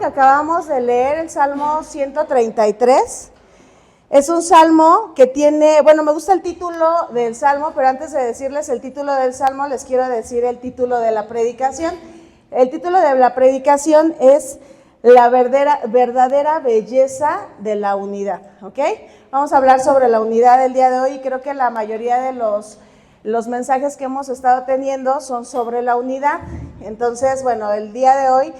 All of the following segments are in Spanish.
que acabamos de leer, el Salmo 133, es un salmo que tiene, bueno, me gusta el título del salmo, pero antes de decirles el título del salmo, les quiero decir el título de la predicación. El título de la predicación es La verdadera belleza de la unidad, ¿ok? Vamos a hablar sobre la unidad el día de hoy y creo que la mayoría de los mensajes que hemos estado teniendo son sobre la unidad. Entonces, bueno, el día de hoy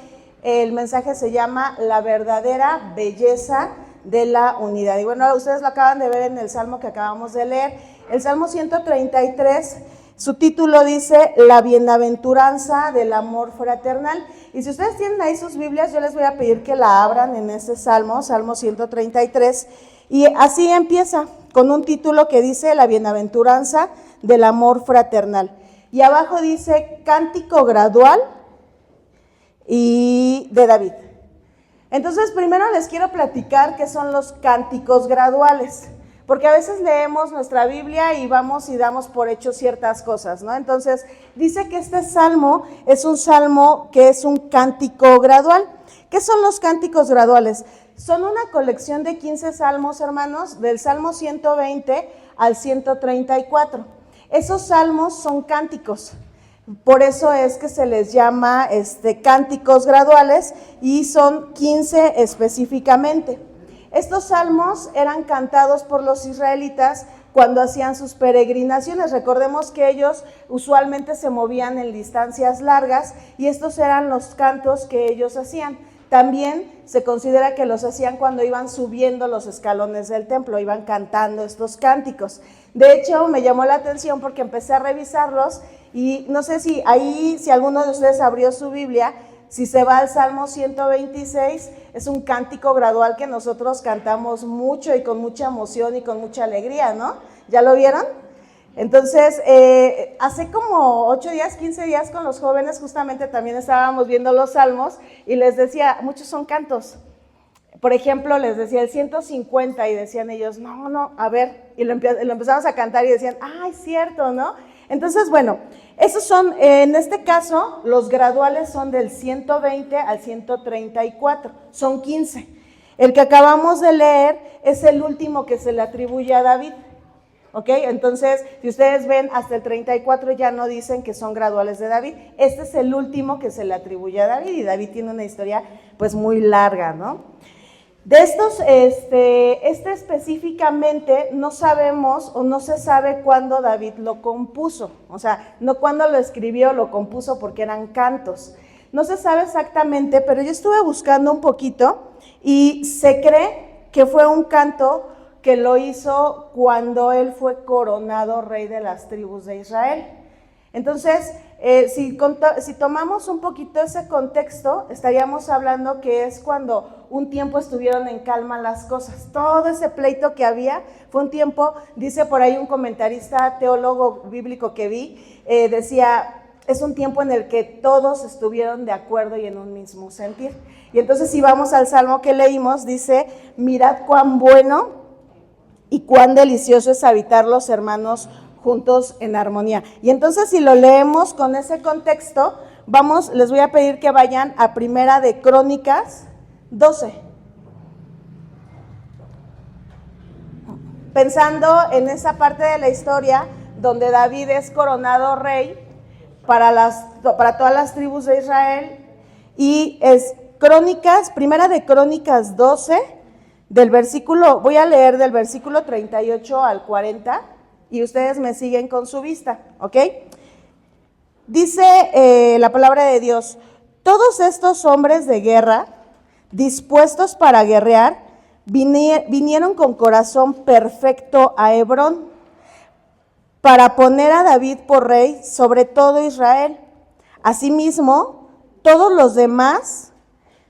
el mensaje se llama La verdadera belleza de la unidad. Y bueno, ustedes lo acaban de ver en el salmo que acabamos de leer. El Salmo 133, su título dice La bienaventuranza del amor fraternal. Y si ustedes tienen ahí sus Biblias, yo les voy a pedir que la abran en este salmo, Salmo 133. Y así empieza, con un título que dice La bienaventuranza del amor fraternal. Y abajo dice Cántico gradual y de David. Entonces, primero les quiero platicar qué son los cánticos graduales, porque a veces leemos nuestra Biblia y vamos y damos por hecho ciertas cosas, ¿no? Entonces, dice que este salmo es un salmo que es un cántico gradual. ¿Qué son los cánticos graduales? Son una colección de 15 salmos, hermanos, del Salmo 120 al 134. Esos salmos son cánticos. Por eso es que se les llama cánticos graduales y son 15 específicamente. Estos salmos eran cantados por los israelitas cuando hacían sus peregrinaciones. Recordemos que ellos usualmente se movían en distancias largas y estos eran los cantos que ellos hacían. También se considera que los hacían cuando iban subiendo los escalones del templo, iban cantando estos cánticos. De hecho, me llamó la atención porque empecé a revisarlos y no sé si alguno de ustedes abrió su Biblia, si se va al Salmo 126, es un cántico gradual que nosotros cantamos mucho y con mucha emoción y con mucha alegría, ¿no? ¿Ya lo vieron? Entonces, hace como 8 días, 15 días con los jóvenes justamente también estábamos viendo los salmos y les decía, muchos son cantos. Por ejemplo, les decía el 150 y decían ellos, no, a ver, y lo empezamos a cantar y decían, es cierto, ¿no? Entonces, bueno, esos son, en este caso, los graduales son del 120 al 134, son 15. El que acabamos de leer es el último que se le atribuye a David. ¿Ok? Entonces, si ustedes ven, hasta el 34 ya no dicen que son graduales de David. Este es el último que se le atribuye a David y David tiene una historia pues muy larga, ¿no? De estos, específicamente no sabemos o no se sabe cuándo David lo compuso. O sea, no cuándo lo escribió, lo compuso porque eran cantos. No se sabe exactamente, pero yo estuve buscando un poquito y se cree que fue un canto que lo hizo cuando él fue coronado rey de las tribus de Israel. Entonces, si tomamos un poquito ese contexto, estaríamos hablando que es cuando un tiempo estuvieron en calma las cosas. Todo ese pleito que había fue un tiempo, dice por ahí un comentarista, teólogo bíblico que vi, decía, es un tiempo en el que todos estuvieron de acuerdo y en un mismo sentir. Y entonces si vamos al salmo que leímos, dice, mirad cuán bueno y cuán delicioso es habitar los hermanos juntos en armonía. Y entonces si lo leemos con ese contexto, les voy a pedir que vayan a Primera de Crónicas 12. Pensando en esa parte de la historia donde David es coronado rey para todas las tribus de Israel, y es Primera de Crónicas 12, voy a leer del versículo 38 al 40 y ustedes me siguen con su vista, ¿ok? Dice la palabra de Dios, todos estos hombres de guerra, dispuestos para guerrear, vinieron con corazón perfecto a Hebrón para poner a David por rey sobre todo Israel. Asimismo, todos los demás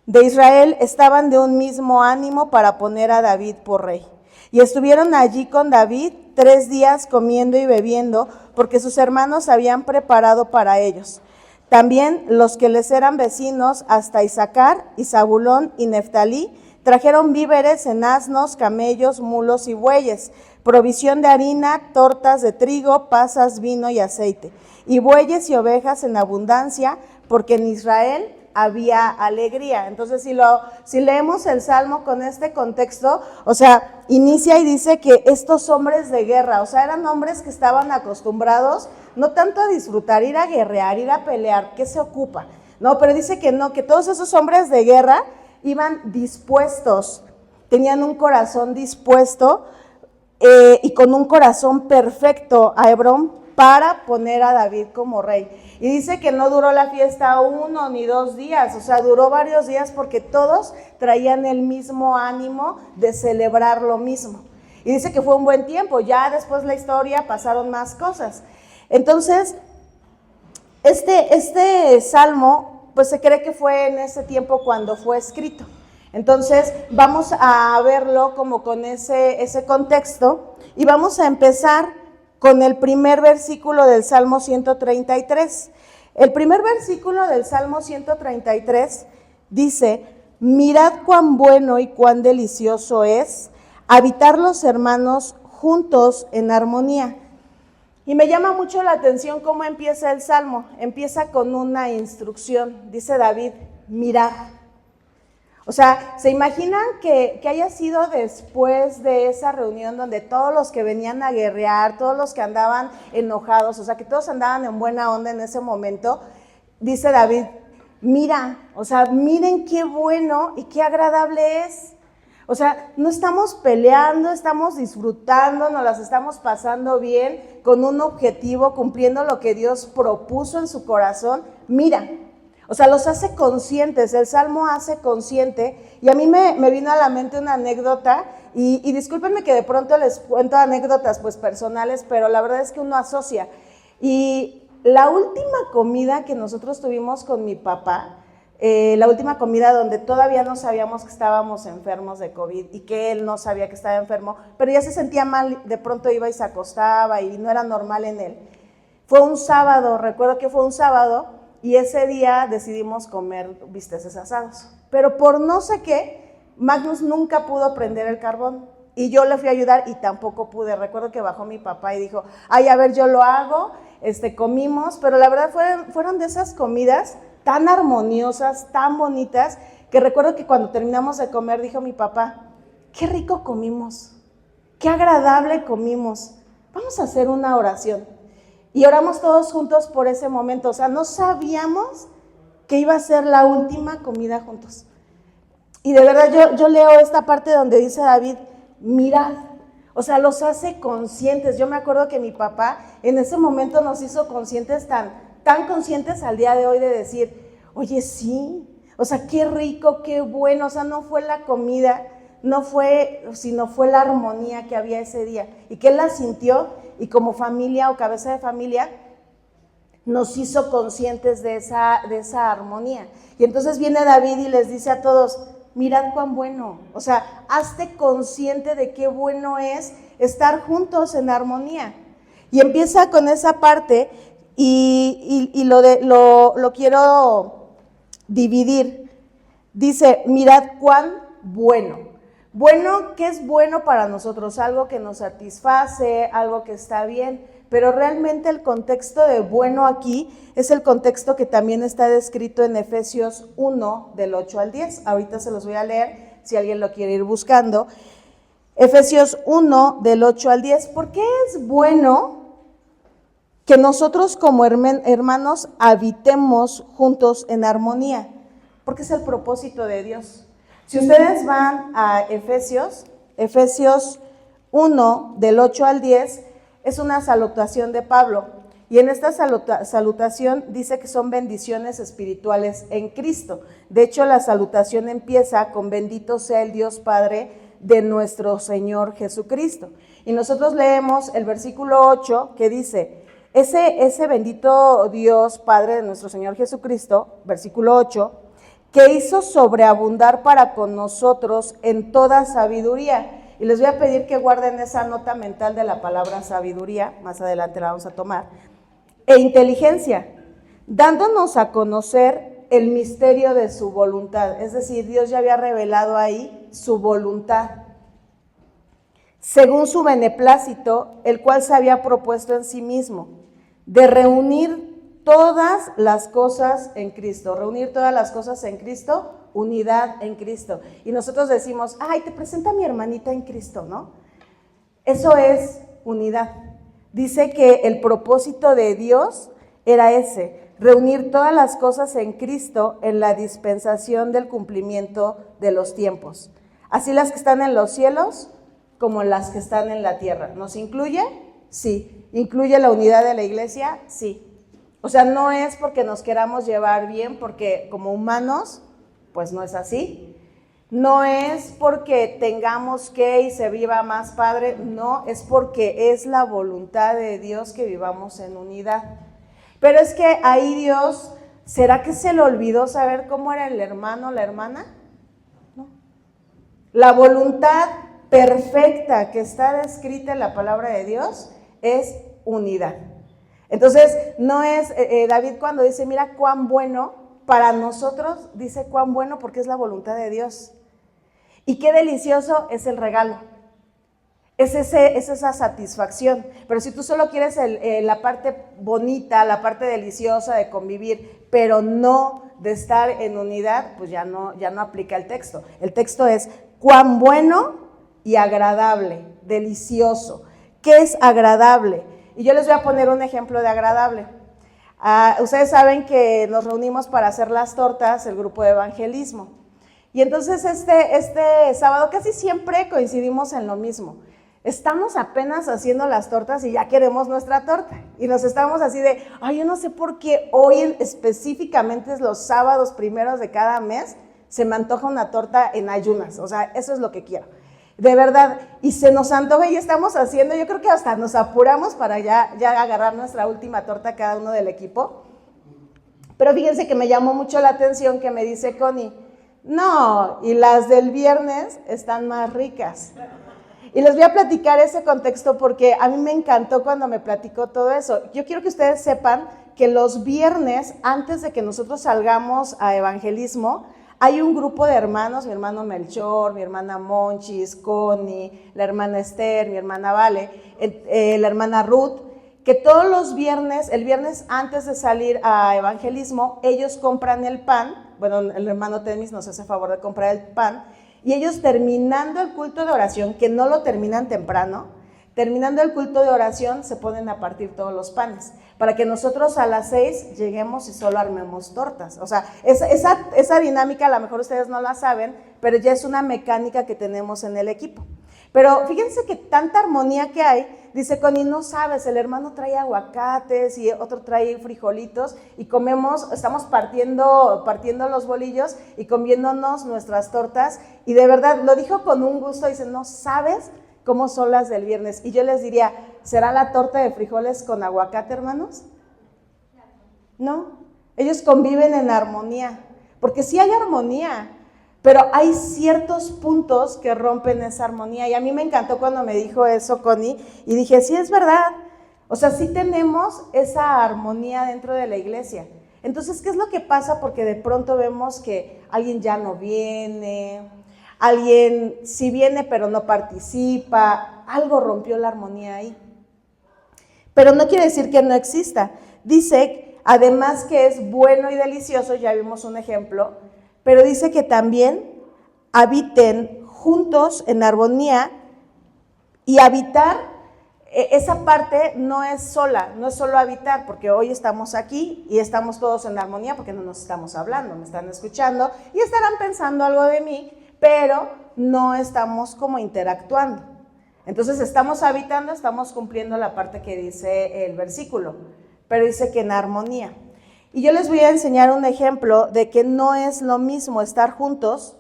de Israel estaban de un mismo ánimo para poner a David por rey. Y estuvieron allí con David 3 días comiendo y bebiendo, porque sus hermanos habían preparado para ellos. También los que les eran vecinos, hasta Isaacar y Zabulón y Neftalí, trajeron víveres en asnos, camellos, mulos y bueyes, provisión de harina, tortas de trigo, pasas, vino y aceite, y bueyes y ovejas en abundancia, porque en Israel había alegría. Entonces, si leemos el Salmo con este contexto, o sea, inicia y dice que estos hombres de guerra, o sea, eran hombres que estaban acostumbrados no tanto a disfrutar, ir a guerrear, ir a pelear, ¿qué se ocupa? No, pero dice que no, que todos esos hombres de guerra iban dispuestos, tenían un corazón dispuesto y con un corazón perfecto a Hebrón para poner a David como rey. Y dice que no duró la fiesta 1 ni 2 días, o sea, duró varios días porque todos traían el mismo ánimo de celebrar lo mismo. Y dice que fue un buen tiempo, ya después de la historia pasaron más cosas. Entonces, este salmo, pues se cree que fue en ese tiempo cuando fue escrito. Entonces, vamos a verlo como con ese contexto y vamos a empezar con el primer versículo del Salmo 133. El primer versículo del Salmo 133 dice: mirad cuán bueno y cuán delicioso es habitar los hermanos juntos en armonía. Y me llama mucho la atención cómo empieza el Salmo. Empieza con una instrucción. Dice David, mirad. O sea, ¿se imaginan que haya sido después de esa reunión donde todos los que venían a guerrear, todos los que andaban enojados, o sea, que todos andaban en buena onda en ese momento? Dice David, mira, o sea, miren qué bueno y qué agradable es. O sea, no estamos peleando, estamos disfrutando, nos las estamos pasando bien, con un objetivo, cumpliendo lo que Dios propuso en su corazón. Mira, o sea, los hace conscientes, el Salmo hace consciente, y a mí me vino a la mente una anécdota, y discúlpenme que de pronto les cuento anécdotas pues personales, pero la verdad es que uno asocia. Y la última comida que nosotros tuvimos con mi papá, la última comida donde todavía no sabíamos que estábamos enfermos de COVID y que él no sabía que estaba enfermo, pero ya se sentía mal, de pronto iba y se acostaba y no era normal en él. Fue un sábado, recuerdo que fue un sábado, y ese día decidimos comer bisteces asados. Pero por no sé qué, Magnus nunca pudo prender el carbón. Y yo le fui a ayudar y tampoco pude. Recuerdo que bajó mi papá y dijo, ay, a ver, yo lo hago. Comimos, pero la verdad fueron de esas comidas tan armoniosas, tan bonitas, que recuerdo que cuando terminamos de comer, dijo mi papá, qué rico comimos, qué agradable comimos. Vamos a hacer una oración. Y oramos todos juntos por ese momento. O sea, no sabíamos que iba a ser la última comida juntos. Y de verdad yo leo esta parte donde dice David, mirad. O sea, los hace conscientes. Yo me acuerdo que mi papá en ese momento nos hizo conscientes, tan conscientes al día de hoy de decir, oye, sí, o sea, qué rico, qué bueno. O sea, no fue la comida, sino fue la armonía que había ese día. Y que él la sintió. Y como familia o cabeza de familia, nos hizo conscientes de esa armonía. Y entonces viene David y les dice a todos, mirad cuán bueno. O sea, hazte consciente de qué bueno es estar juntos en armonía. Y empieza con esa parte y lo quiero dividir. Dice, mirad cuán bueno. Bueno, ¿qué es bueno para nosotros? Algo que nos satisface, algo que está bien, pero realmente el contexto de bueno aquí es el contexto que también está descrito en Efesios 1, del 8 al 10. Ahorita se los voy a leer, si alguien lo quiere ir buscando. Efesios 1, del 8 al 10. ¿Por qué es bueno que nosotros como hermanos habitemos juntos en armonía? Porque es el propósito de Dios. Si ustedes van a Efesios 1, del 8 al 10, es una salutación de Pablo. Y en esta salutación dice que son bendiciones espirituales en Cristo. De hecho, la salutación empieza con bendito sea el Dios Padre de nuestro Señor Jesucristo. Y nosotros leemos el versículo 8 que dice, ese bendito Dios Padre de nuestro Señor Jesucristo, versículo 8, que hizo sobreabundar para con nosotros en toda sabiduría. Y les voy a pedir que guarden esa nota mental de la palabra sabiduría, más adelante la vamos a tomar, e inteligencia, dándonos a conocer el misterio de su voluntad. Es decir, Dios ya había revelado ahí su voluntad, según su beneplácito, el cual se había propuesto en sí mismo, de reunir todas las cosas en Cristo. Reunir todas las cosas en Cristo, unidad en Cristo. Y nosotros decimos, ay, te presenta a mi hermanita en Cristo, ¿no? Eso es unidad. Dice que el propósito de Dios era ese, reunir todas las cosas en Cristo en la dispensación del cumplimiento de los tiempos. Así las que están en los cielos como las que están en la tierra. ¿Nos incluye? Sí. ¿Incluye la unidad de la iglesia? Sí. O sea, no es porque nos queramos llevar bien, porque como humanos, pues no es así. No es porque tengamos que y se viva más padre, no, es porque es la voluntad de Dios que vivamos en unidad. Pero es que ahí Dios, ¿será que se le olvidó saber cómo era el hermano o la hermana? No. La voluntad perfecta que está descrita en la palabra de Dios es unidad. Entonces, no es, David cuando dice, mira cuán bueno, para nosotros dice cuán bueno porque es la voluntad de Dios. Y qué delicioso es el regalo. Es esa satisfacción. Pero si tú solo quieres la parte bonita, la parte deliciosa de convivir, pero no de estar en unidad, pues ya no aplica el texto. El texto es cuán bueno y agradable, delicioso. ¿Qué es agradable? Y yo les voy a poner un ejemplo de agradable. Ustedes saben que nos reunimos para hacer las tortas, el grupo de evangelismo. Y entonces este sábado casi siempre coincidimos en lo mismo. Estamos apenas haciendo las tortas y ya queremos nuestra torta. Y nos estamos así de, ay, yo no sé por qué hoy específicamente es los sábados primeros de cada mes, se me antoja una torta en ayunas. O sea, eso es lo que quiero. De verdad, y se nos antoja y estamos haciendo, yo creo que hasta nos apuramos para ya agarrar nuestra última torta cada uno del equipo. Pero fíjense que me llamó mucho la atención que me dice Connie, no, y las del viernes están más ricas. Y les voy a platicar ese contexto porque a mí me encantó cuando me platicó todo eso. Yo quiero que ustedes sepan que los viernes, antes de que nosotros salgamos a evangelismo, hay un grupo de hermanos, mi hermano Melchor, mi hermana Monchis, Connie, la hermana Esther, mi hermana Vale, la hermana Ruth, que todos los viernes, el viernes antes de salir a evangelismo, ellos compran el pan, bueno, el hermano Temis nos hace favor de comprar el pan, y ellos terminando el culto de oración, que no lo terminan temprano, terminando el culto de oración se ponen a partir todos los panes, para que nosotros a las 6 lleguemos y solo armemos tortas. O sea, esa dinámica a lo mejor ustedes no la saben, pero ya es una mecánica que tenemos en el equipo. Pero fíjense que tanta armonía que hay, dice Connie, no sabes, el hermano trae aguacates y otro trae frijolitos y comemos, estamos partiendo los bolillos y comiéndonos nuestras tortas y de verdad, lo dijo con un gusto, dice, no sabes cómo son las del viernes. Y yo les diría, ¿será la torta de frijoles con aguacate, hermanos? No, ellos conviven en armonía, porque sí hay armonía, pero hay ciertos puntos que rompen esa armonía. Y a mí me encantó cuando me dijo eso Connie, y dije, sí, es verdad. O sea, sí tenemos esa armonía dentro de la iglesia. Entonces, ¿qué es lo que pasa? Porque de pronto vemos que alguien ya no viene, alguien sí viene pero no participa, algo rompió la armonía ahí. Pero no quiere decir que no exista. Dice, además que es bueno y delicioso, ya vimos un ejemplo, pero dice que también habiten juntos en armonía y habitar, esa parte no es sola, no es solo habitar, porque hoy estamos aquí y estamos todos en armonía porque no nos estamos hablando, me están escuchando y estarán pensando algo de mí, pero no estamos como interactuando. Entonces estamos habitando, estamos cumpliendo la parte que dice el versículo, pero dice que en armonía. Y yo les voy a enseñar un ejemplo de que no es lo mismo estar juntos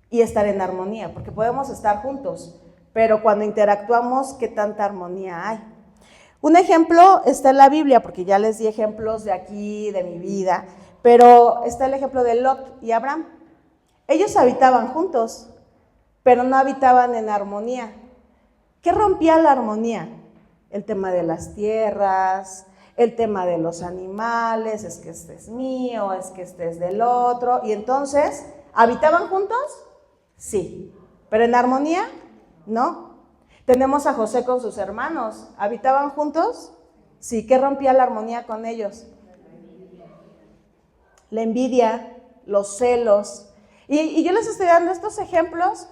y estar en armonía, porque podemos estar juntos, pero cuando interactuamos, ¿qué tanta armonía hay? Un ejemplo está en la Biblia, porque ya les di ejemplos de aquí, de mi vida, pero está el ejemplo de Lot y Abraham. Ellos habitaban juntos, pero no habitaban en armonía. ¿Qué rompía la armonía? El tema de las tierras, el tema de los animales, es que este es mío, es que este es del otro. Y entonces, ¿habitaban juntos? Sí. ¿Pero en armonía? No. Tenemos a José con sus hermanos. ¿Habitaban juntos? Sí. ¿Qué rompía la armonía con ellos? la envidia, los celos. Y yo les estoy dando estos ejemplos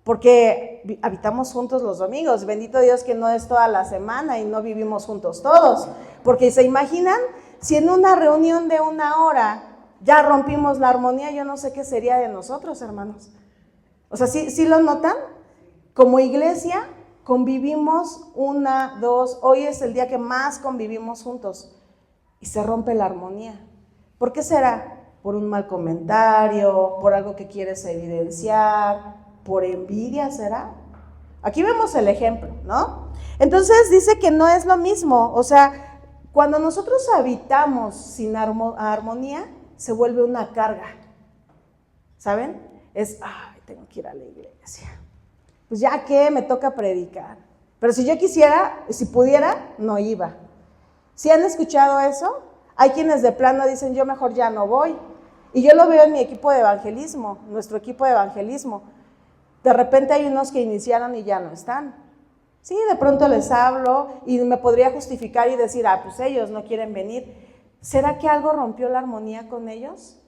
porque habitamos juntos los domingos. Bendito Dios que no es toda la semana y no vivimos juntos todos. Porque se imaginan, si en una reunión de 1 hora ya rompimos la armonía, yo no sé qué sería de nosotros, hermanos. O sea, ¿sí lo notan? Como iglesia convivimos 1, 2, hoy es el día que más convivimos juntos y se rompe la armonía. ¿Por qué será? Por un mal comentario, por algo que quieres evidenciar, por envidia, ¿será? Aquí vemos el ejemplo, ¿no? Entonces dice que no es lo mismo, o sea, cuando nosotros habitamos sin armonía, se vuelve una carga, ¿saben? Es, ay, tengo que ir a la iglesia. Pues ya que me toca predicar. Pero si yo quisiera, si pudiera, no iba. ¿Sí han escuchado eso? Hay quienes de plano dicen, yo mejor ya no voy. Y yo lo veo en mi equipo de evangelismo, nuestro equipo de evangelismo. De repente hay unos que iniciaron y ya no están. Sí, de pronto les hablo y me podría justificar y decir, pues ellos no quieren venir. ¿Será que algo rompió la armonía con ellos?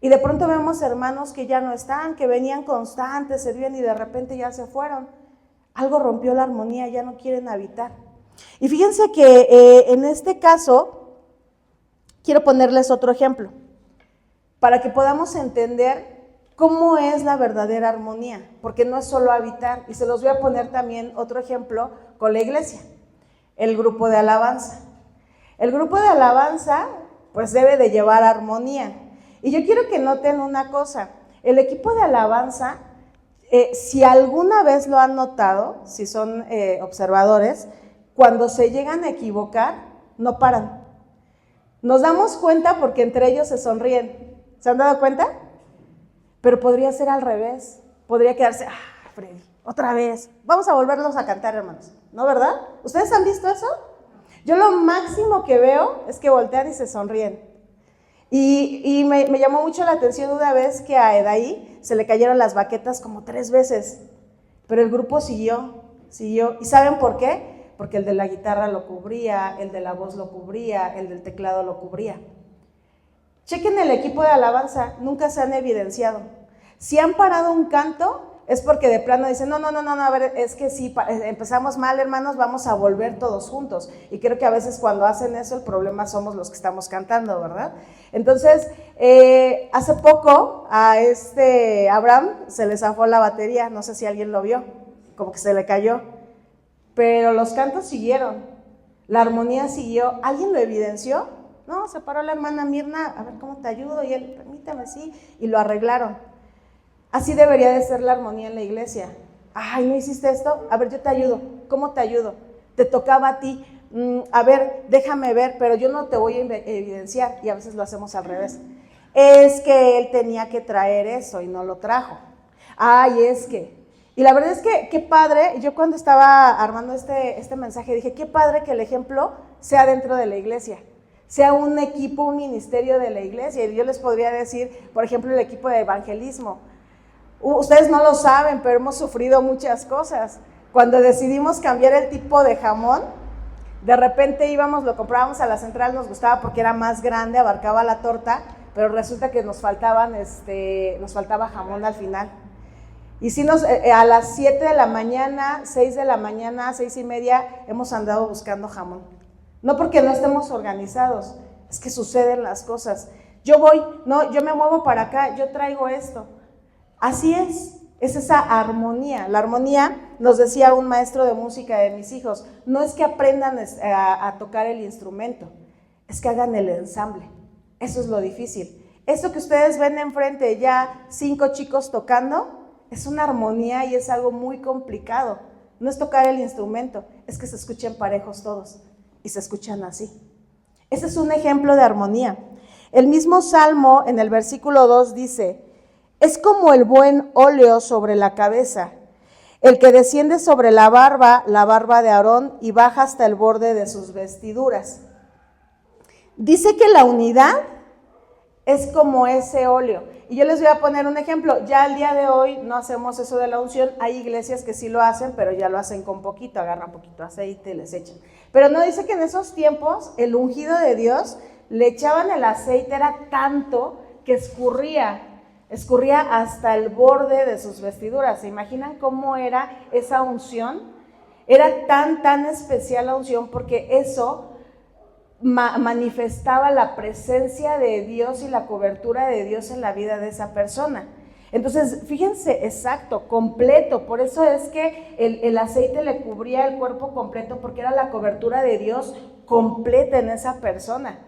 Y de pronto vemos hermanos que ya no están, que venían constantes, servían y de repente ya se fueron. Algo rompió la armonía, ya no quieren habitar. Y fíjense que en este caso, quiero ponerles otro ejemplo, para que podamos entender cómo es la verdadera armonía, porque no es solo habitar, y se los voy a poner también otro ejemplo con la iglesia, el grupo de alabanza. El grupo de alabanza, pues debe de llevar armonía. Y yo quiero que noten una cosa, el equipo de alabanza, si alguna vez lo han notado, si son observadores, cuando se llegan a equivocar, no paran. Nos damos cuenta porque entre ellos se sonríen. ¿Se han dado cuenta? Pero podría ser al revés, podría quedarse, Freddy, otra vez, vamos a volverlos a cantar, hermanos, ¿no, verdad? ¿Ustedes han visto eso? Yo lo máximo que veo es que voltean y se sonríen. Y me llamó mucho la atención una vez que a Edaí se le cayeron las baquetas como 3 veces, pero el grupo siguió. ¿Y saben por qué? Porque el de la guitarra lo cubría, el de la voz lo cubría, el del teclado lo cubría. Chequen el equipo de alabanza, nunca se han evidenciado. Si han parado un canto, es porque de plano dicen, no, a ver, es que si empezamos mal, hermanos, vamos a volver todos juntos. Y creo que a veces cuando hacen eso, el problema somos los que estamos cantando, ¿verdad? Entonces, hace poco a Abraham se le zafó la batería, no sé si alguien lo vio, como que se le cayó. Pero los cantos siguieron, la armonía siguió. ¿Alguien lo evidenció? No, se paró la hermana Mirna, a ver cómo te ayudo, y él, permítame, sí, y lo arreglaron. Así debería de ser la armonía en la iglesia. Ay, ¿no hiciste esto? A ver, yo te ayudo. ¿Cómo te ayudo? Te tocaba a ti. A ver, déjame ver, pero yo no te voy a evidenciar. Y a veces lo hacemos al revés. Es que él tenía que traer eso y no lo trajo. Ay, es que... Y la verdad es que qué padre, yo cuando estaba armando este mensaje dije, qué padre que el ejemplo sea dentro de la iglesia, sea un equipo, un ministerio de la iglesia. Y yo les podría decir, por ejemplo, el equipo de evangelismo. Ustedes no lo saben, pero hemos sufrido muchas cosas. Cuando decidimos cambiar el tipo de jamón, de repente lo comprábamos a la central, nos gustaba porque era más grande, abarcaba la torta, pero resulta que nos faltaba jamón al final. Y sí a las 7 de la mañana, 6 de la mañana, 6:30, hemos andado buscando jamón. No porque no estemos organizados, es que suceden las cosas. Yo me muevo para acá, yo traigo esto. Así es esa armonía. La armonía, nos decía un maestro de música de mis hijos, no es que aprendan a tocar el instrumento, es que hagan el ensamble. Eso es lo difícil. Eso que ustedes ven enfrente, ya 5 chicos tocando, es una armonía y es algo muy complicado. No es tocar el instrumento, es que se escuchen parejos todos y se escuchan así. Ese es un ejemplo de armonía. El mismo Salmo en el versículo 2 dice, es como el buen óleo sobre la cabeza, el que desciende sobre la barba de Aarón y baja hasta el borde de sus vestiduras. Dice que la unidad es como ese óleo. Y yo les voy a poner un ejemplo. Ya al día de hoy no hacemos eso de la unción. Hay iglesias que sí lo hacen, pero ya lo hacen con poquito, agarran poquito aceite y les echan. Pero no, dice que en esos tiempos el ungido de Dios le echaban el aceite, era tanto que escurría hasta el borde de sus vestiduras. ¿Se imaginan cómo era esa unción? Era tan especial la unción porque eso manifestaba la presencia de Dios y la cobertura de Dios en la vida de esa persona. Entonces, fíjense, exacto, completo, por eso es que el aceite le cubría el cuerpo completo, porque era la cobertura de Dios completa en esa persona.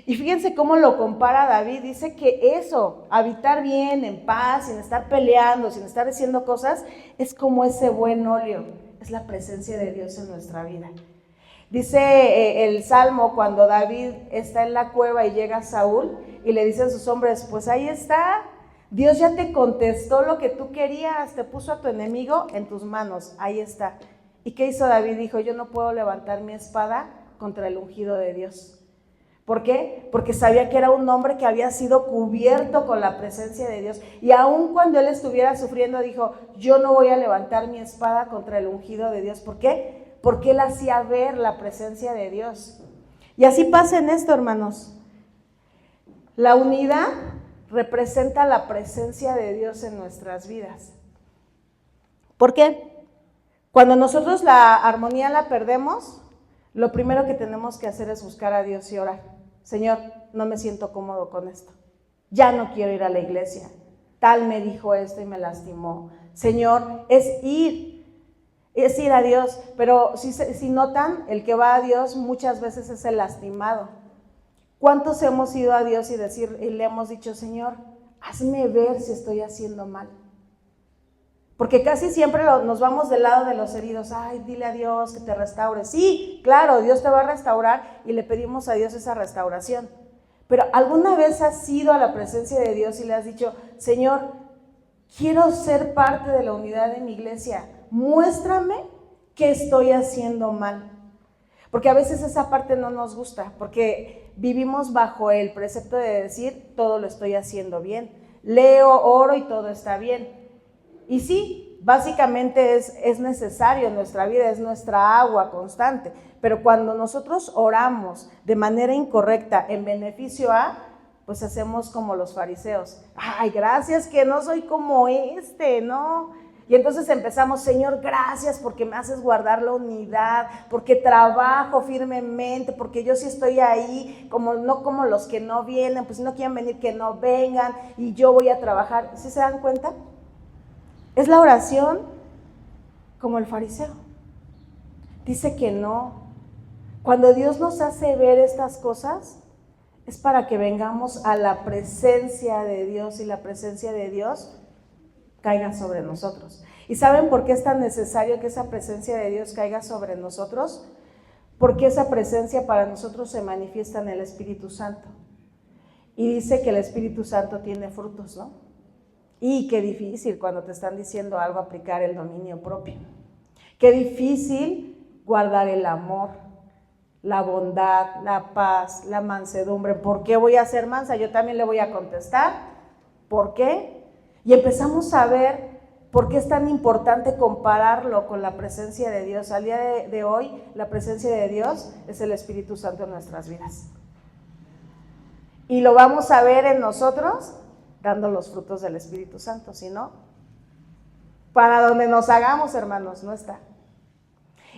Y fíjense cómo lo compara David, dice que eso, habitar bien, en paz, sin estar peleando, sin estar haciendo cosas, es como ese buen óleo, es la presencia de Dios en nuestra vida. Dice el Salmo, cuando David está en la cueva y llega Saúl y le dice a sus hombres, pues ahí está, Dios ya te contestó lo que tú querías, te puso a tu enemigo en tus manos, ahí está. ¿Y qué hizo David? Dijo, yo no puedo levantar mi espada contra el ungido de Dios. ¿Por qué? Porque sabía que era un hombre que había sido cubierto con la presencia de Dios. Y aun cuando él estuviera sufriendo, dijo, yo no voy a levantar mi espada contra el ungido de Dios. ¿Por qué? Porque él hacía ver la presencia de Dios. Y así pasa en esto, hermanos. La unidad representa la presencia de Dios en nuestras vidas. ¿Por qué? Cuando nosotros la armonía la perdemos, lo primero que tenemos que hacer es buscar a Dios y orar. Señor, no me siento cómodo con esto. Ya no quiero ir a la iglesia. Tal me dijo esto y me lastimó. Señor, es ir a Dios. Pero si notan, el que va a Dios muchas veces es el lastimado. ¿Cuántos hemos ido a Dios y le hemos dicho, Señor, hazme ver si estoy haciendo mal? Porque casi siempre nos vamos del lado de los heridos. Ay, dile a Dios que te restaure. Sí, claro, Dios te va a restaurar y le pedimos a Dios esa restauración. Pero ¿alguna vez has ido a la presencia de Dios y le has dicho, Señor, quiero ser parte de la unidad de mi iglesia, muéstrame qué estoy haciendo mal? Porque a veces esa parte no nos gusta, porque vivimos bajo el precepto de decir, todo lo estoy haciendo bien. Leo, oro y todo está bien. Y sí, básicamente es necesario en nuestra vida, es nuestra agua constante. Pero cuando nosotros oramos de manera incorrecta en beneficio a, pues hacemos como los fariseos. Ay, gracias que no soy como ¿no? Y entonces empezamos, Señor, gracias porque me haces guardar la unidad, porque trabajo firmemente, porque yo sí estoy ahí, no como los que no vienen, pues si no quieren venir, que no vengan, y yo voy a trabajar. ¿Sí se dan cuenta? Es la oración como el fariseo. Dice que no. Cuando Dios nos hace ver estas cosas, es para que vengamos a la presencia de Dios y la presencia de Dios caiga sobre nosotros. ¿Y saben por qué es tan necesario que esa presencia de Dios caiga sobre nosotros? Porque esa presencia para nosotros se manifiesta en el Espíritu Santo. Y dice que el Espíritu Santo tiene frutos, ¿no? Y qué difícil cuando te están diciendo algo aplicar el dominio propio. Qué difícil guardar el amor, la bondad, la paz, la mansedumbre. ¿Por qué voy a ser mansa? Yo también le voy a contestar. ¿Por qué? Y empezamos a ver por qué es tan importante compararlo con la presencia de Dios. Al día de hoy, la presencia de Dios es el Espíritu Santo en nuestras vidas. Y lo vamos a ver en nosotros dando los frutos del Espíritu Santo, si no, para donde nos hagamos, hermanos, no está.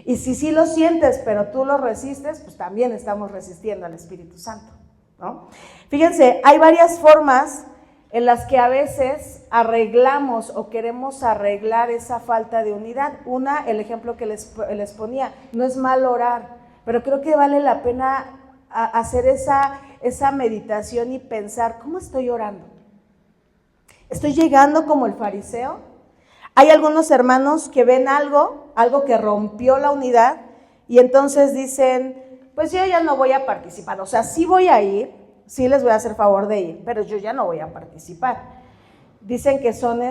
Y si sí lo sientes, pero tú lo resistes, pues también estamos resistiendo al Espíritu Santo, ¿no? Fíjense, hay varias formas en las que a veces arreglamos o queremos arreglar esa falta de unidad. Una, el ejemplo que les ponía, no es mal orar, pero creo que vale la pena hacer esa meditación y pensar, ¿cómo estoy orando? ¿Estoy llegando como el fariseo? Hay algunos hermanos que ven algo que rompió la unidad y entonces dicen, pues yo ya no voy a participar, o sea, sí voy a ir, sí les voy a hacer favor de ir, pero yo ya no voy a participar. Dicen que son,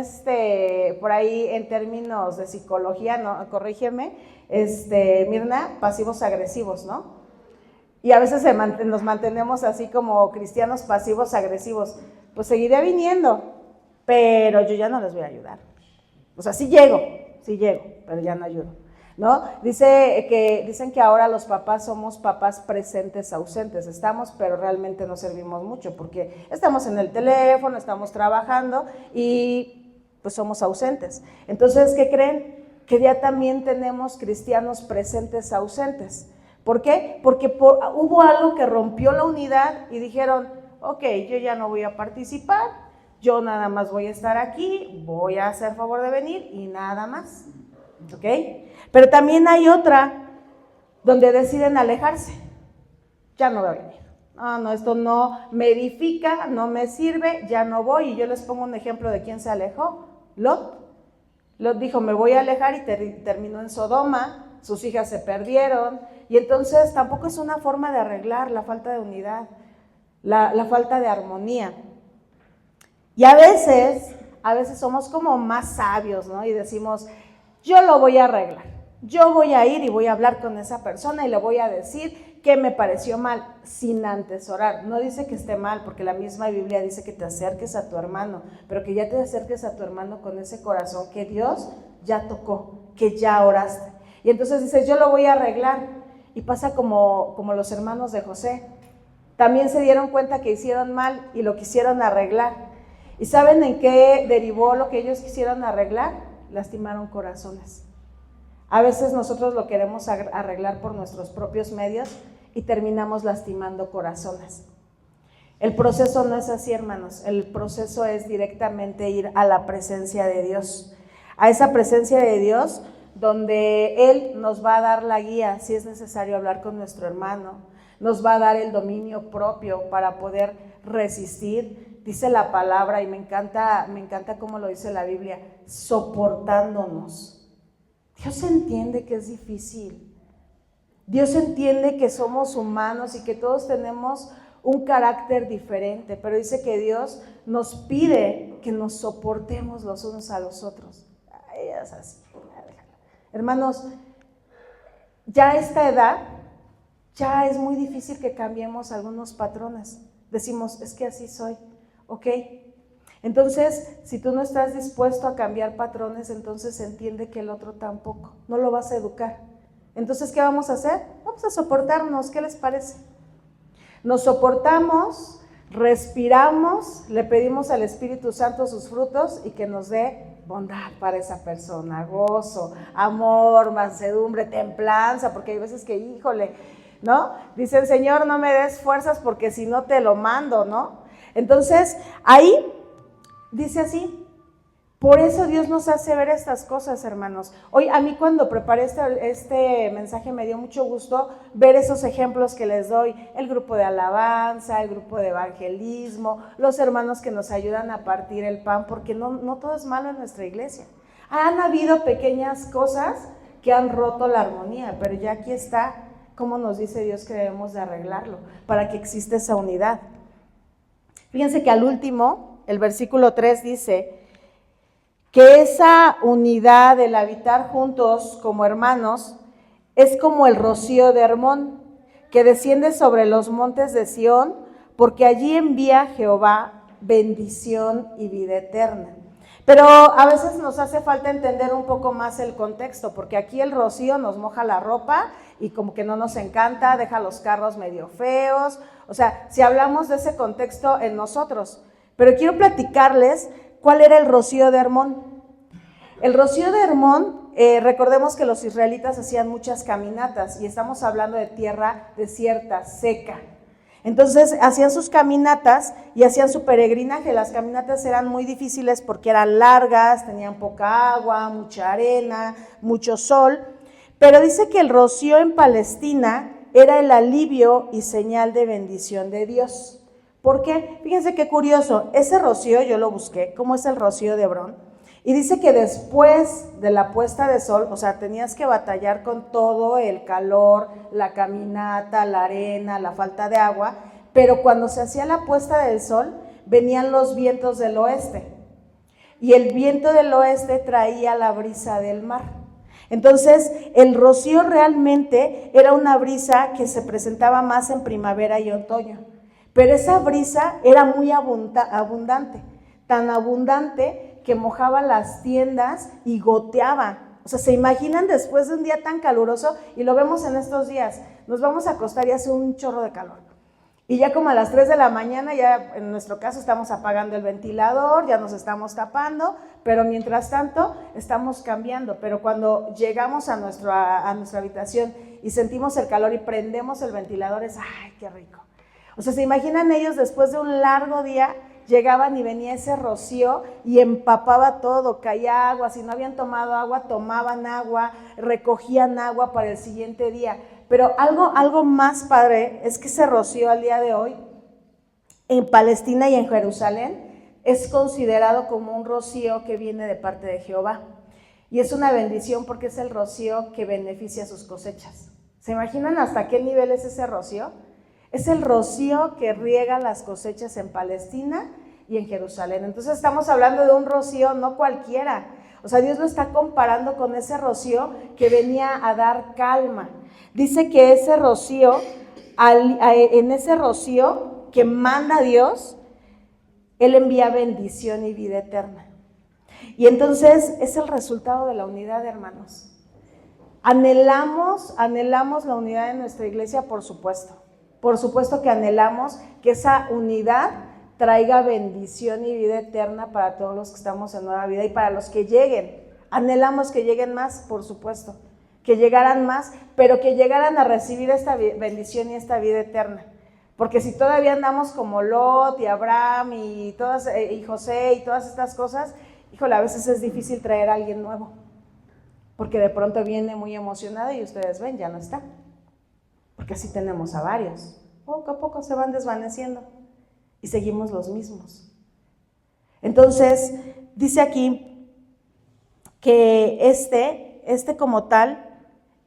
por ahí en términos de psicología, ¿no? Corrígeme, Mirna, pasivos agresivos, ¿no? Y a veces nos mantenemos así como cristianos pasivos agresivos. Pues seguiré viniendo, pero yo ya no les voy a ayudar. O sea, sí llego, pero ya no ayudo. ¿no? Dicen que ahora los papás somos papás presentes ausentes, estamos, pero realmente no servimos mucho, porque estamos en el teléfono, estamos trabajando y pues somos ausentes. Entonces, ¿qué creen? Que ya también tenemos cristianos presentes ausentes. ¿Por qué? Porque hubo algo que rompió la unidad y dijeron, ok, yo ya no voy a participar, yo nada más voy a estar aquí, voy a hacer favor de venir y nada más, ¿ok? Pero también hay otra donde deciden alejarse, ya no voy a venir, no, esto no me edifica, no me sirve, ya no voy. Y yo les pongo un ejemplo de quién se alejó, Lot. Lot dijo, me voy a alejar y terminó en Sodoma, sus hijas se perdieron, y entonces tampoco es una forma de arreglar la falta de unidad, la falta de armonía. Y a veces somos como más sabios, ¿no? Y decimos, yo lo voy a arreglar, yo voy a ir y voy a hablar con esa persona y le voy a decir que me pareció mal, sin antes orar. No dice que esté mal, porque la misma Biblia dice que te acerques a tu hermano, pero que ya te acerques a tu hermano con ese corazón que Dios ya tocó, que ya oraste. Y entonces dices, yo lo voy a arreglar. Y pasa como los hermanos de José. También se dieron cuenta que hicieron mal y lo quisieron arreglar. ¿Y saben en qué derivó lo que ellos quisieron arreglar? Lastimaron corazones. A veces nosotros lo queremos arreglar por nuestros propios medios y terminamos lastimando corazones. El proceso no es así, hermanos. El proceso es directamente ir a la presencia de Dios. A esa presencia de Dios donde Él nos va a dar la guía, si es necesario hablar con nuestro hermano, nos va a dar el dominio propio para poder resistir. Dice la palabra, y me encanta cómo lo dice la Biblia, soportándonos. Dios entiende que es difícil. Dios entiende que somos humanos y que todos tenemos un carácter diferente, pero dice que Dios nos pide que nos soportemos los unos a los otros. Ay, es así. Hermanos, ya a esta edad, ya es muy difícil que cambiemos algunos patrones. Decimos, es que así soy, ¿ok? Entonces, si tú no estás dispuesto a cambiar patrones, entonces entiende que el otro tampoco, no lo vas a educar. Entonces, ¿qué vamos a hacer? Vamos a soportarnos, ¿qué les parece? Nos soportamos, respiramos, le pedimos al Espíritu Santo sus frutos y que nos dé bondad para esa persona, gozo, amor, mansedumbre, templanza, porque hay veces que, híjole, ¿no? Dicen, Señor, no me des fuerzas porque si no te lo mando, ¿no? Entonces, ahí dice así, por eso Dios nos hace ver estas cosas, hermanos. Hoy a mí cuando preparé este mensaje me dio mucho gusto ver esos ejemplos que les doy, el grupo de alabanza, el grupo de evangelismo, los hermanos que nos ayudan a partir el pan, porque no todo es malo en nuestra iglesia. Han habido pequeñas cosas que han roto la armonía, pero ya aquí está cómo nos dice Dios que debemos de arreglarlo, para que exista esa unidad. Fíjense que al último, el versículo 3 dice que esa unidad del habitar juntos como hermanos es como el rocío de Hermón, que desciende sobre los montes de Sión, porque allí envía Jehová bendición y vida eterna. Pero a veces nos hace falta entender un poco más el contexto, porque aquí el rocío nos moja la ropa y como que no nos encanta, deja los carros medio feos, o sea, si hablamos de ese contexto en nosotros. Pero quiero platicarles cuál era el rocío de Hermón. El rocío de Hermón, recordemos que los israelitas hacían muchas caminatas y estamos hablando de tierra desierta, seca. Entonces hacían sus caminatas y hacían su peregrinaje. Las caminatas eran muy difíciles porque eran largas, tenían poca agua, mucha arena, mucho sol. Pero dice que el rocío en Palestina era el alivio y señal de bendición de Dios. ¿Por qué? Fíjense qué curioso, ese rocío yo lo busqué, ¿cómo es el rocío de Hebrón? Y dice que después de la puesta de sol, o sea, tenías que batallar con todo el calor, la caminata, la arena, la falta de agua, pero cuando se hacía la puesta del sol, venían los vientos del oeste. Y el viento del oeste traía la brisa del mar. Entonces, el rocío realmente era una brisa que se presentaba más en primavera y otoño. Pero esa brisa era muy abundante, tan abundante que mojaba las tiendas y goteaba. O sea, ¿se imaginan después de un día tan caluroso? Y lo vemos en estos días, nos vamos a acostar y hace un chorro de calor. Y ya como a las 3 de la mañana, ya en nuestro caso estamos apagando el ventilador, ya nos estamos tapando, pero mientras tanto estamos cambiando. Pero cuando llegamos a nuestra habitación y sentimos el calor y prendemos el ventilador, es ¡ay, qué rico! O sea, ¿se imaginan ellos después de un largo día? Llegaban y venía ese rocío y empapaba todo, caía agua, si no habían tomado agua, tomaban agua, recogían agua para el siguiente día. Pero algo más padre es que ese rocío al día de hoy, en Palestina y en Jerusalén, es considerado como un rocío que viene de parte de Jehová. Y es una bendición porque es el rocío que beneficia sus cosechas. ¿Se imaginan hasta qué nivel es ese rocío? Es el rocío que riega las cosechas en Palestina y en Jerusalén. Entonces estamos hablando de un rocío no cualquiera. O sea, Dios lo está comparando con ese rocío que venía a dar calma. Dice que ese rocío, en ese rocío que manda Dios, Él envía bendición y vida eterna. Y entonces es el resultado de la unidad, hermanos. Anhelamos la unidad de nuestra iglesia, por supuesto. Por supuesto que anhelamos que esa unidad traiga bendición y vida eterna para todos los que estamos en nueva vida y para los que lleguen. Anhelamos que lleguen más, por supuesto, que llegaran más, pero que llegaran a recibir esta bendición y esta vida eterna. Porque si todavía andamos como Lot y Abraham y José y todas estas cosas, híjole, a veces es difícil traer a alguien nuevo, porque de pronto viene muy emocionado y ustedes ven, ya no está. Porque así tenemos a varios. Poco a poco se van desvaneciendo y seguimos los mismos. Entonces, dice aquí que este como tal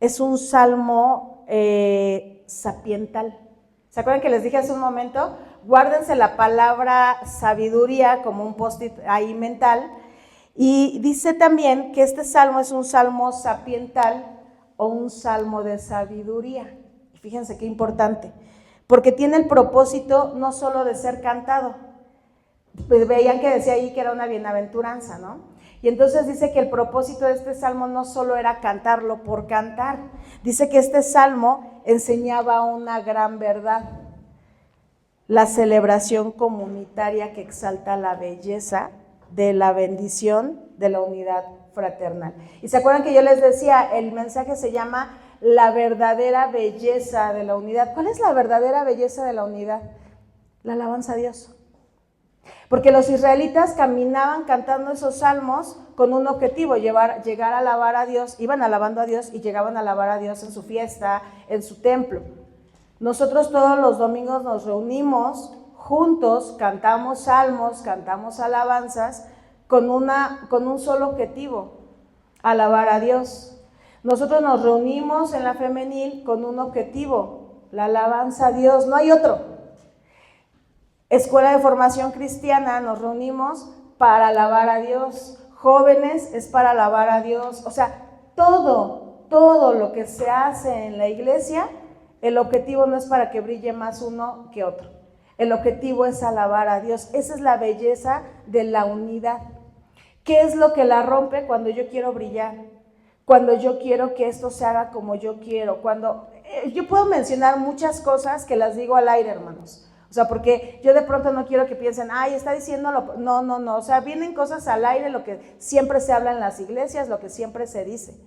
es un salmo sapiental. ¿Se acuerdan que les dije hace un momento? Guárdense la palabra sabiduría como un post-it ahí mental. Y dice también que este salmo es un salmo sapiental o un salmo de sabiduría. Fíjense qué importante, porque tiene el propósito no solo de ser cantado, pues veían que decía ahí que era una bienaventuranza, ¿no? Y entonces dice que el propósito de este salmo no solo era cantarlo por cantar, dice que este salmo enseñaba una gran verdad, la celebración comunitaria que exalta la belleza de la bendición de la unidad fraternal. Y se acuerdan que yo les decía, el mensaje se llama la verdadera belleza de la unidad. ¿Cuál es la verdadera belleza de la unidad? La alabanza a Dios. Porque los israelitas caminaban cantando esos salmos con un objetivo, llegar a alabar a Dios, iban alabando a Dios y llegaban a alabar a Dios en su fiesta, en su templo. Nosotros todos los domingos nos reunimos juntos, cantamos salmos, cantamos alabanzas con un solo objetivo, alabar a Dios. Nosotros nos reunimos en la femenil con un objetivo, la alabanza a Dios, no hay otro. Escuela de Formación Cristiana, nos reunimos para alabar a Dios. Jóvenes es para alabar a Dios. O sea, todo lo que se hace en la iglesia, el objetivo no es para que brille más uno que otro. El objetivo es alabar a Dios. Esa es la belleza de la unidad. ¿Qué es lo que la rompe? Cuando yo quiero brillar. Cuando yo quiero que esto se haga como yo quiero, yo puedo mencionar muchas cosas que las digo al aire, hermanos, o sea, porque yo de pronto no quiero que piensen, ay, está diciéndolo, no, o sea, vienen cosas al aire, lo que siempre se habla en las iglesias, lo que siempre se dice,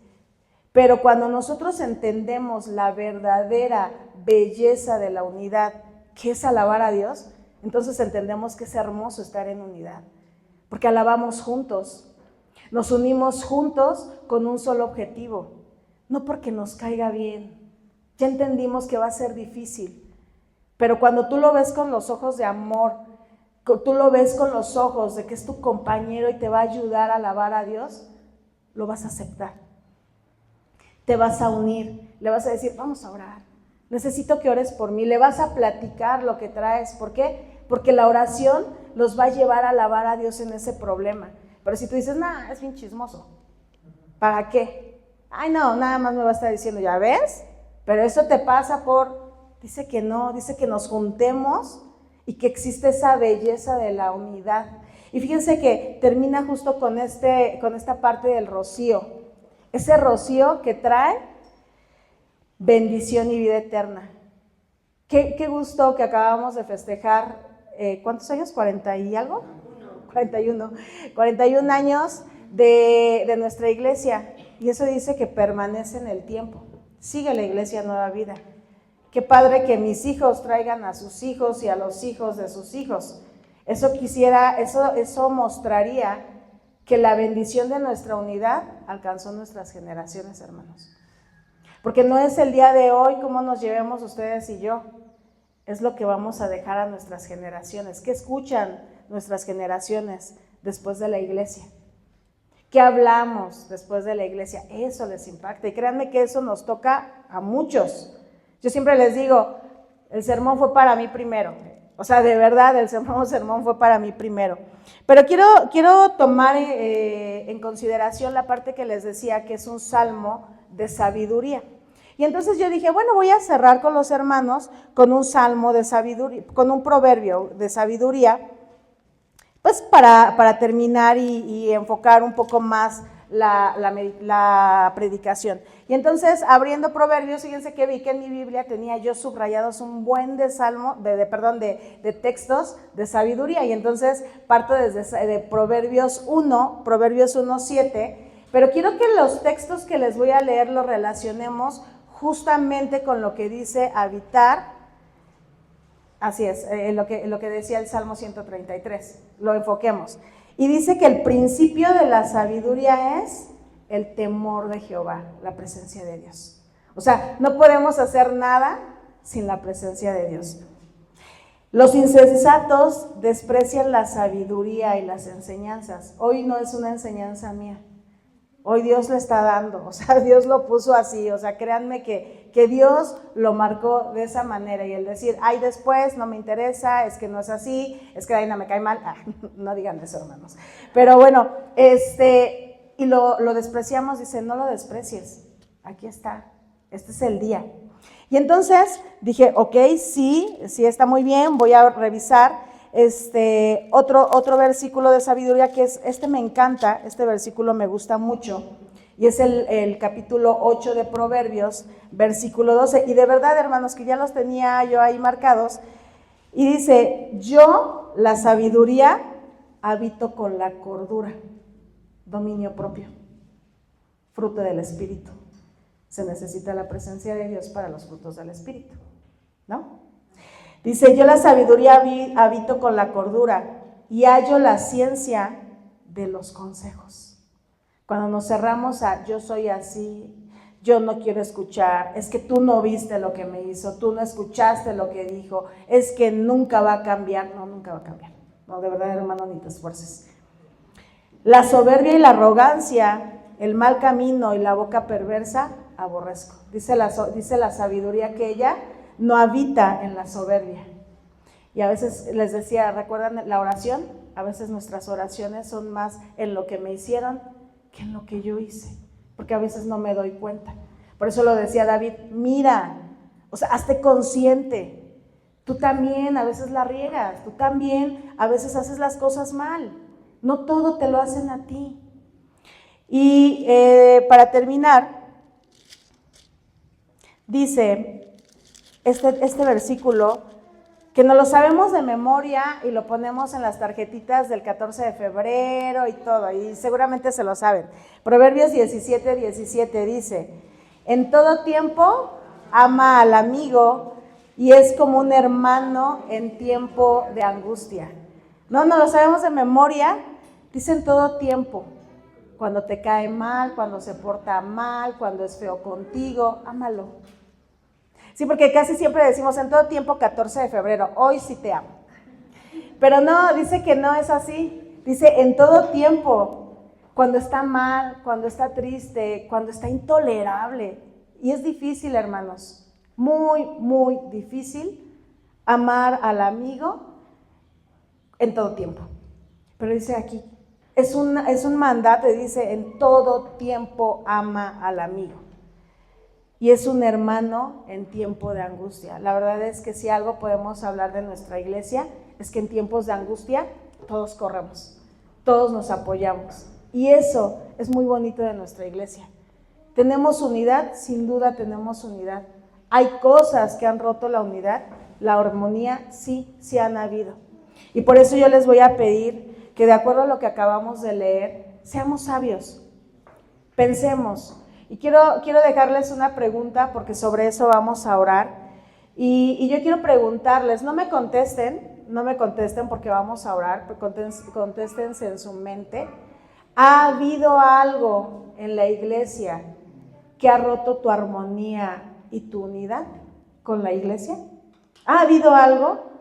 pero cuando nosotros entendemos la verdadera belleza de la unidad, que es alabar a Dios, entonces entendemos que es hermoso estar en unidad, porque alabamos juntos. Nos unimos juntos con un solo objetivo, no porque nos caiga bien. Ya entendimos que va a ser difícil, pero cuando tú lo ves con los ojos de amor, tú lo ves con los ojos de que es tu compañero y te va a ayudar a alabar a Dios, lo vas a aceptar. Te vas a unir, le vas a decir, vamos a orar, necesito que ores por mí, le vas a platicar lo que traes. ¿Por qué? Porque la oración los va a llevar a alabar a Dios en ese problema. Pero si tú dices, es bien chismoso, ¿para qué? Ay, no, nada más me va a estar diciendo, ¿ya ves? Pero eso te pasa dice que no, dice que nos juntemos y que existe esa belleza de la unidad. Y fíjense que termina justo con esta parte del rocío, ese rocío que trae bendición y vida eterna. Qué gusto que acabamos de festejar, ¿cuántos años? ¿40 y algo? 41 años de nuestra iglesia, y eso dice que permanece en el tiempo. Sigue la iglesia Nueva Vida. Qué padre que mis hijos traigan a sus hijos y a los hijos de sus hijos. Eso mostraría que la bendición de nuestra unidad alcanzó nuestras generaciones, hermanos. Porque no es el día de hoy cómo nos llevemos ustedes y yo, es lo que vamos a dejar a nuestras generaciones. ¿Qué escuchan nuestras generaciones después de la iglesia? ¿Qué hablamos después de la iglesia? Eso les impacta, y créanme que eso nos toca a muchos. Yo siempre les digo, el sermón fue para mí primero. O sea, de verdad, el sermón fue para mí primero. Pero quiero tomar en consideración la parte que les decía, que es un salmo de sabiduría. Y entonces yo dije, bueno, voy a cerrar con los hermanos con un salmo de sabiduría, con un proverbio de sabiduría, pues para terminar y enfocar un poco más la predicación. Y entonces, abriendo Proverbios, fíjense que vi que en mi Biblia tenía yo subrayados un buen de de textos de sabiduría, y entonces parto de Proverbios 1:7, pero quiero que los textos que les voy a leer los relacionemos justamente con lo que dice habitar. Así es, lo que decía el Salmo 133, lo enfoquemos. Y dice que el principio de la sabiduría es el temor de Jehová, la presencia de Dios. O sea, no podemos hacer nada sin la presencia de Dios. Los insensatos desprecian la sabiduría y las enseñanzas. Hoy no es una enseñanza mía. Hoy Dios le está dando, o sea, Dios lo puso así, o sea, créanme que Dios lo marcó de esa manera, y el decir, ay, después no me interesa, es que no es así, es que Daina me cae mal, no digan eso, hermanos. Pero bueno, y lo despreciamos, dice, no lo desprecies, aquí está, este es el día. Y entonces dije, ok, sí está muy bien, voy a revisar. Otro versículo de sabiduría que me encanta, este versículo me gusta mucho, y es el capítulo 8 de Proverbios, versículo 12, y de verdad, hermanos, que ya los tenía yo ahí marcados, y dice, yo, la sabiduría, habito con la cordura, dominio propio, fruto del Espíritu. Se necesita la presencia de Dios para los frutos del Espíritu, ¿no? Dice, yo la sabiduría habito con la cordura y hallo la ciencia de los consejos. Cuando nos cerramos a yo soy así, yo no quiero escuchar, es que tú no viste lo que me hizo, tú no escuchaste lo que dijo, es que nunca va a cambiar. No, nunca va a cambiar. No, de verdad, hermano, ni te esfuerces. La soberbia y la arrogancia, el mal camino y la boca perversa, aborrezco. Dice la sabiduría que ella no habita en la soberbia. Y a veces les decía, ¿recuerdan la oración? A veces nuestras oraciones son más en lo que me hicieron que en lo que yo hice, porque a veces no me doy cuenta. Por eso lo decía David, mira, o sea, hazte consciente. Tú también a veces la riegas, tú también a veces haces las cosas mal. No todo te lo hacen a ti. Y para terminar, dice este versículo, que nos lo sabemos de memoria y lo ponemos en las tarjetitas del 14 de febrero y todo, y seguramente se lo saben. Proverbios 17:17 dice, en todo tiempo ama al amigo y es como un hermano en tiempo de angustia. No lo sabemos de memoria, dice en todo tiempo. Cuando te cae mal, cuando se porta mal, cuando es feo contigo, ámalo. Sí, porque casi siempre decimos en todo tiempo 14 de febrero, hoy sí te amo. Pero no, dice que no es así. Dice en todo tiempo, cuando está mal, cuando está triste, cuando está intolerable. Y es difícil, hermanos, muy, muy difícil amar al amigo en todo tiempo. Pero dice aquí, es un mandato, dice en todo tiempo ama al amigo. Y es un hermano en tiempo de angustia. La verdad es que si algo podemos hablar de nuestra iglesia, es que en tiempos de angustia todos corremos, todos nos apoyamos. Y eso es muy bonito de nuestra iglesia, ¿Tenemos unidad? Sin duda tenemos unidad. ¿Hay cosas que han roto la unidad? La armonía sí han habido. Y por eso yo les voy a pedir que de acuerdo a lo que acabamos de leer, seamos sabios, pensemos. Y quiero dejarles una pregunta porque sobre eso vamos a orar. Y yo quiero preguntarles, no me contesten porque vamos a orar, contéstense en su mente. ¿Ha habido algo en la iglesia que ha roto tu armonía y tu unidad con la iglesia? ¿Ha habido algo?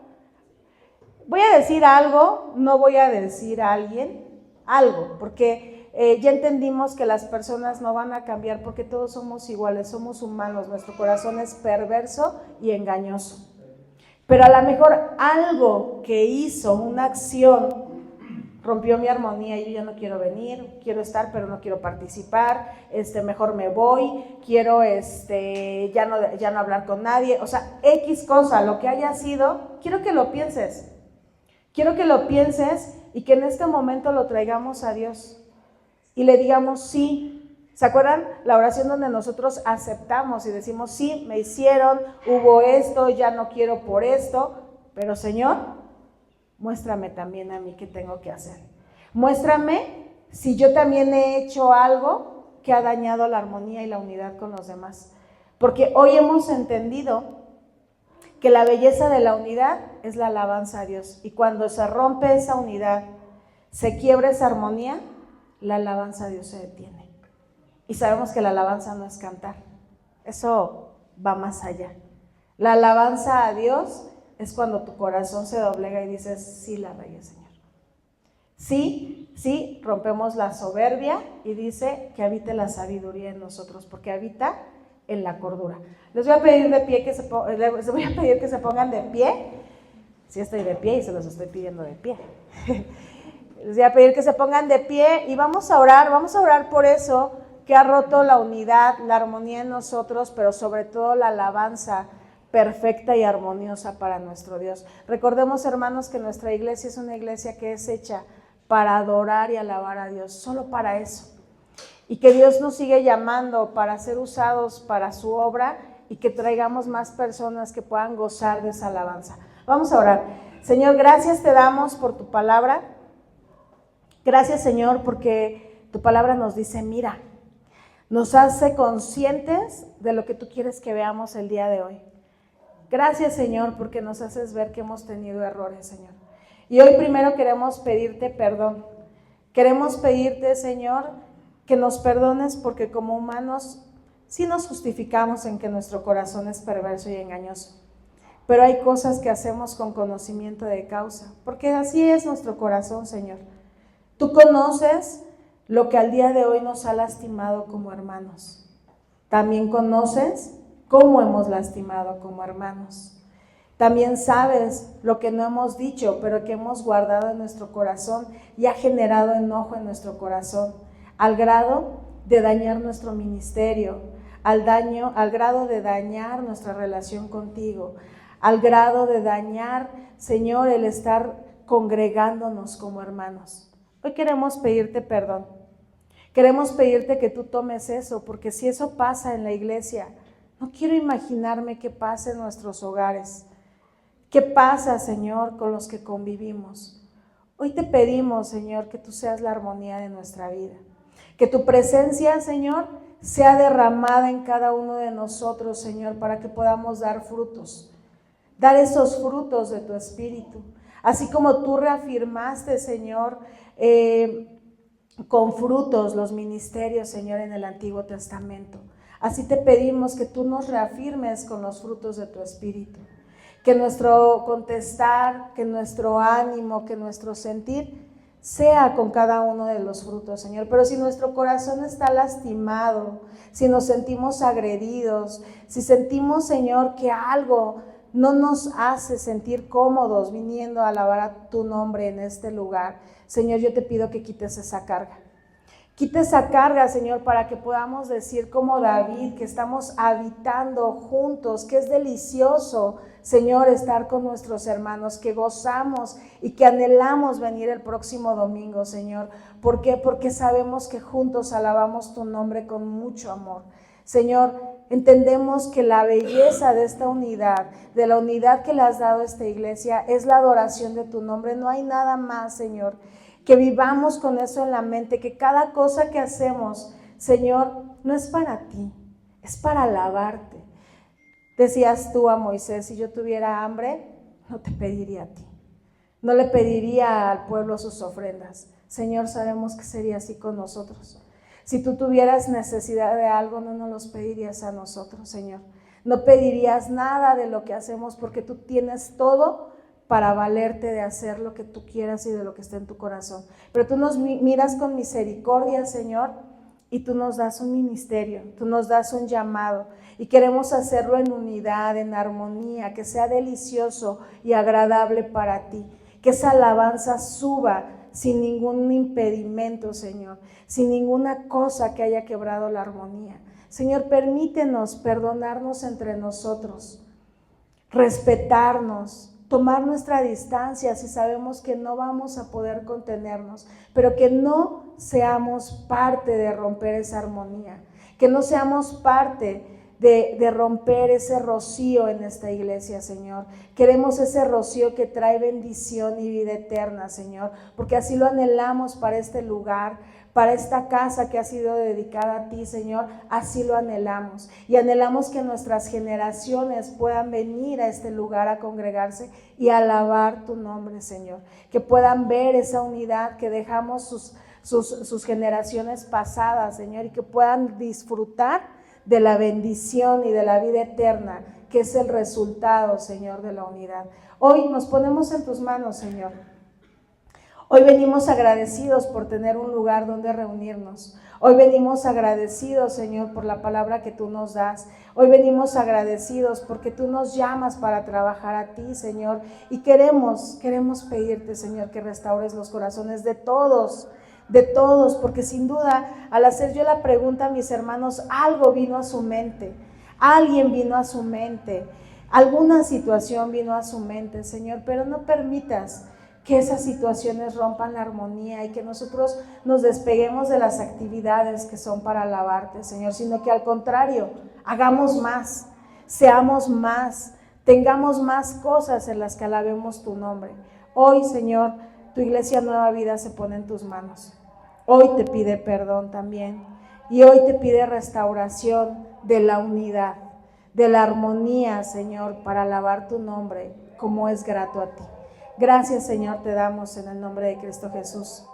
Voy a decir algo, no voy a decir a alguien, algo, porque ya entendimos que las personas no van a cambiar porque todos somos iguales, somos humanos, nuestro corazón es perverso y engañoso. Pero a lo mejor algo que hizo, una acción, rompió mi armonía y yo ya no quiero venir, quiero estar pero no quiero participar, mejor me voy, quiero ya no hablar con nadie, o sea, X cosa, lo que haya sido, quiero que lo pienses y que en este momento lo traigamos a Dios y le digamos sí. ¿Se acuerdan la oración donde nosotros aceptamos y decimos sí, me hicieron, hubo esto, ya no quiero por esto, pero Señor, muéstrame también a mí qué tengo que hacer. Muéstrame si yo también he hecho algo que ha dañado la armonía y la unidad con los demás. Porque hoy hemos entendido que la belleza de la unidad es la alabanza a Dios. Y cuando se rompe esa unidad, se quiebra esa armonía, la alabanza a Dios se detiene. Y sabemos que la alabanza no es cantar. Eso va más allá. La alabanza a Dios es cuando tu corazón se doblega y dices, sí la regué, Señor. Sí, rompemos la soberbia y dice que habite la sabiduría en nosotros, porque habita en la cordura. Les voy a pedir que se pongan de pie. Sí estoy de pie y se los estoy pidiendo de pie. Les voy a pedir que se pongan de pie y vamos a orar por eso que ha roto la unidad, la armonía en nosotros, pero sobre todo la alabanza perfecta y armoniosa para nuestro Dios. Recordemos, hermanos, que nuestra iglesia es una iglesia que es hecha para adorar y alabar a Dios, solo para eso. Y que Dios nos sigue llamando para ser usados para su obra y que traigamos más personas que puedan gozar de esa alabanza. Vamos a orar. Señor, gracias te damos por tu palabra. Gracias, Señor, porque tu palabra nos dice, mira, nos hace conscientes de lo que tú quieres que veamos el día de hoy. Gracias, Señor, porque nos haces ver que hemos tenido errores, Señor. Y hoy primero queremos pedirte perdón. Queremos pedirte, Señor, que nos perdones porque como humanos sí nos justificamos en que nuestro corazón es perverso y engañoso. Pero hay cosas que hacemos con conocimiento de causa, porque así es nuestro corazón, Señor. Tú conoces lo que al día de hoy nos ha lastimado como hermanos. También conoces cómo hemos lastimado como hermanos. También sabes lo que no hemos dicho, pero que hemos guardado en nuestro corazón y ha generado enojo en nuestro corazón, al grado de dañar nuestro ministerio, al grado de dañar nuestra relación contigo, al grado de dañar, Señor, el estar congregándonos como hermanos. Hoy queremos pedirte perdón. Queremos pedirte que tú tomes eso, porque si eso pasa en la iglesia, no quiero imaginarme qué pasa en nuestros hogares. ¿Qué pasa, Señor, con los que convivimos? Hoy te pedimos, Señor, que tú seas la armonía de nuestra vida. Que tu presencia, Señor, sea derramada en cada uno de nosotros, Señor, para que podamos dar frutos. Dar esos frutos de tu espíritu. Así como tú reafirmaste, Señor, con frutos los ministerios, Señor, en el Antiguo Testamento. Así te pedimos que tú nos reafirmes con los frutos de tu espíritu. Que nuestro contestar, que nuestro ánimo, que nuestro sentir sea con cada uno de los frutos, Señor. Pero si nuestro corazón está lastimado, si nos sentimos agredidos, si sentimos, Señor, que algo no nos hace sentir cómodos viniendo a alabar a tu nombre en este lugar, Señor, yo te pido que quites esa carga. Quita esa carga, Señor, para que podamos decir como David, que estamos habitando juntos, que es delicioso, Señor, estar con nuestros hermanos, que gozamos y que anhelamos venir el próximo domingo, Señor. ¿Por qué? Porque sabemos que juntos alabamos tu nombre con mucho amor. Señor, entendemos que la belleza de esta unidad, de la unidad que le has dado a esta iglesia, es la adoración de tu nombre. No hay nada más, Señor. Que vivamos con eso en la mente, que cada cosa que hacemos, Señor, no es para ti, es para alabarte. Decías tú a Moisés, si yo tuviera hambre, no te pediría a ti, no le pediría al pueblo sus ofrendas. Señor, sabemos que sería así con nosotros. Si tú tuvieras necesidad de algo, no nos los pedirías a nosotros, Señor. No pedirías nada de lo que hacemos porque tú tienes todo para valerte de hacer lo que tú quieras y de lo que esté en tu corazón. Pero tú nos miras con misericordia, Señor, y tú nos das un ministerio, tú nos das un llamado y queremos hacerlo en unidad, en armonía, que sea delicioso y agradable para ti, que esa alabanza suba sin ningún impedimento, Señor, sin ninguna cosa que haya quebrado la armonía. Señor, permítenos perdonarnos entre nosotros, respetarnos, tomar nuestra distancia si sabemos que no vamos a poder contenernos, pero que no seamos parte de romper esa armonía, que no seamos parte de romper ese rocío en esta iglesia, Señor. Queremos ese rocío que trae bendición y vida eterna, Señor, porque así lo anhelamos para este lugar, para esta casa que ha sido dedicada a ti, Señor. Así lo anhelamos y anhelamos que nuestras generaciones puedan venir a este lugar a congregarse y alabar tu nombre, Señor, que puedan ver esa unidad que dejamos sus generaciones pasadas, Señor, y que puedan disfrutar de la bendición y de la vida eterna, que es el resultado, Señor, de la unidad. Hoy nos ponemos en tus manos, Señor. Hoy venimos agradecidos por tener un lugar donde reunirnos. Hoy venimos agradecidos, Señor, por la palabra que tú nos das. Hoy venimos agradecidos porque tú nos llamas para trabajar a ti, Señor. Y queremos pedirte, Señor, que restaures los corazones de todos, porque sin duda, al hacer yo la pregunta a mis hermanos, algo vino a su mente, alguien vino a su mente, alguna situación vino a su mente, Señor, pero no permitas que esas situaciones rompan la armonía y que nosotros nos despeguemos de las actividades que son para alabarte, Señor, sino que al contrario, hagamos más, seamos más, tengamos más cosas en las que alabemos tu nombre. Hoy, Señor, tu iglesia Nueva Vida se pone en tus manos. Hoy te pide perdón también y hoy te pide restauración de la unidad, de la armonía, Señor, para alabar tu nombre como es grato a ti. Gracias, Señor, te damos en el nombre de Cristo Jesús.